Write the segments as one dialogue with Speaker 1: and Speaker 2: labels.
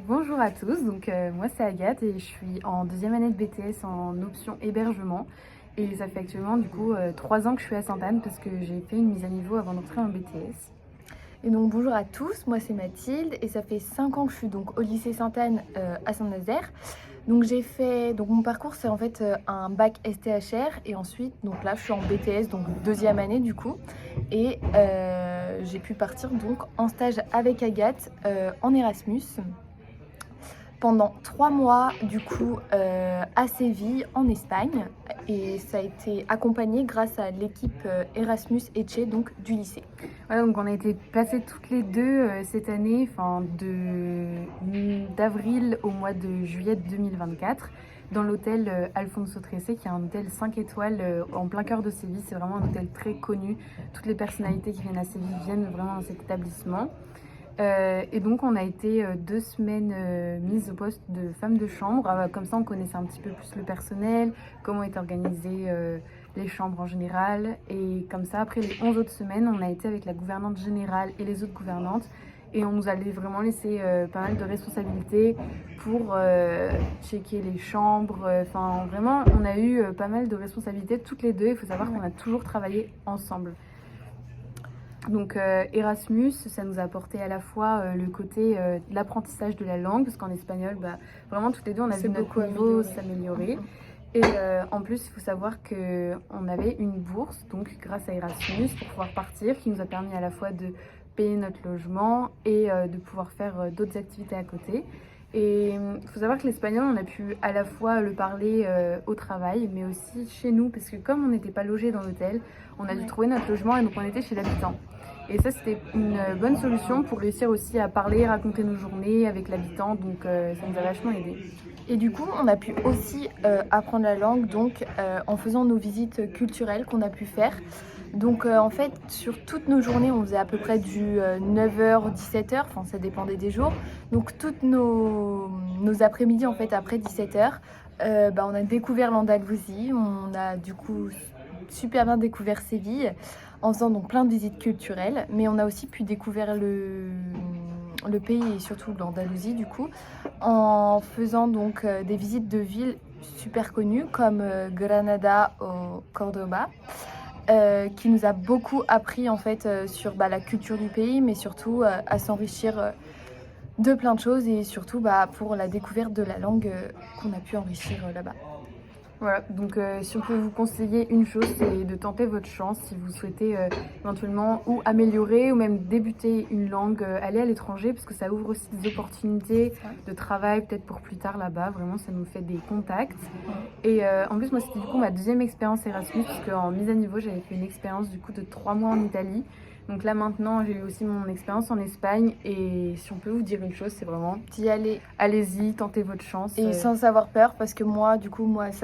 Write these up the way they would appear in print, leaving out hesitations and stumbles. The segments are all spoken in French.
Speaker 1: Bonjour à tous, moi c'est Agathe et je suis en deuxième année de BTS en option hébergement et ça fait actuellement 3 ans que je suis à Sainte-Anne parce que j'ai fait une mise à niveau avant d'entrer en BTS.
Speaker 2: Et donc bonjour à tous, moi c'est Mathilde et ça fait 5 ans que je suis donc au lycée Sainte-Anne à Saint-Nazaire. Donc mon parcours c'est en fait un bac STHR et ensuite donc là je suis en BTS donc deuxième année du coup et j'ai pu partir donc en stage avec Agathe en Erasmus pendant 3 mois du coup à Séville en Espagne et ça a été accompagné grâce à l'équipe Erasmus Etche donc du lycée.
Speaker 1: Voilà, donc on a été placées toutes les deux cette année, d'avril au mois de juillet 2024 dans l'hôtel Alfonso XIII qui est un hôtel 5 étoiles en plein cœur de Séville. C'est vraiment un hôtel très connu, toutes les personnalités qui viennent à Séville viennent vraiment dans cet établissement. Et donc on a été 2 semaines mises au poste de femme de chambre. Comme ça on connaissait un petit peu plus le personnel, comment est organisée les chambres en général. Et comme ça après les 11 autres semaines on a été avec la gouvernante générale et les autres gouvernantes. Et on nous allait vraiment laisser pas mal de responsabilités pour checker les chambres. Enfin vraiment on a eu pas mal de responsabilités toutes les deux. Il faut savoir qu'on a toujours travaillé ensemble. Donc Erasmus, ça nous a apporté à la fois le côté de l'apprentissage de la langue, parce qu'en espagnol, vraiment toutes les deux, on a vu notre niveau s'améliorer. Et en plus, il faut savoir qu'on avait une bourse, donc grâce à Erasmus, pour pouvoir partir, qui nous a permis à la fois de payer notre logement et de pouvoir faire d'autres activités à côté. Et il faut savoir que l'espagnol, on a pu à la fois le parler au travail, mais aussi chez nous, parce que comme on n'était pas logé dans l'hôtel, on a dû trouver notre logement et donc on était chez l'habitant. Et ça, c'était une bonne solution pour réussir aussi à parler, raconter nos journées avec l'habitant, donc ça nous a vachement aidé.
Speaker 2: Et du coup, on a pu aussi apprendre la langue en faisant nos visites culturelles qu'on a pu faire. Donc en fait, sur toutes nos journées, on faisait à peu près du 9h, 17h, enfin ça dépendait des jours. Donc toutes nos après-midi, en fait, après 17h, on a découvert l'Andalousie, on a du coup super bien découvert Séville en faisant donc plein de visites culturelles, mais on a aussi pu découvrir le pays et surtout l'Andalousie du coup en faisant donc des visites de villes super connues comme Granada ou Cordoba. Qui nous a beaucoup appris en fait sur la culture du pays, mais surtout à s'enrichir de plein de choses et surtout pour la découverte de la langue qu'on a pu enrichir là-bas.
Speaker 1: Voilà, donc si on peut vous conseiller une chose, c'est de tenter votre chance si vous souhaitez éventuellement ou améliorer ou même débuter une langue, aller à l'étranger, parce que ça ouvre aussi des opportunités de travail peut-être pour plus tard là-bas. Vraiment, ça nous fait des contacts. Et en plus, moi, c'était du coup ma deuxième expérience Erasmus, parce qu'en mise à niveau, j'avais fait une expérience du coup de 3 mois en Italie. Donc là maintenant j'ai eu aussi mon expérience en Espagne et si on peut vous dire une chose, c'est vraiment
Speaker 2: d'y aller.
Speaker 1: Allez-y, tentez votre chance.
Speaker 2: Et sans avoir peur parce que moi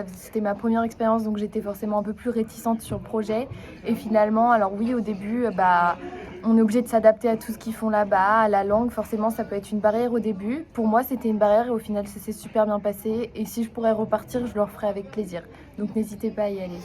Speaker 2: c'était ma première expérience donc j'étais forcément un peu plus réticente sur le projet. Et finalement, alors oui au début on est obligé de s'adapter à tout ce qu'ils font là-bas, à la langue forcément ça peut être une barrière au début. Pour moi c'était une barrière et au final ça s'est super bien passé et si je pourrais repartir je le referais avec plaisir. Donc n'hésitez pas à y aller.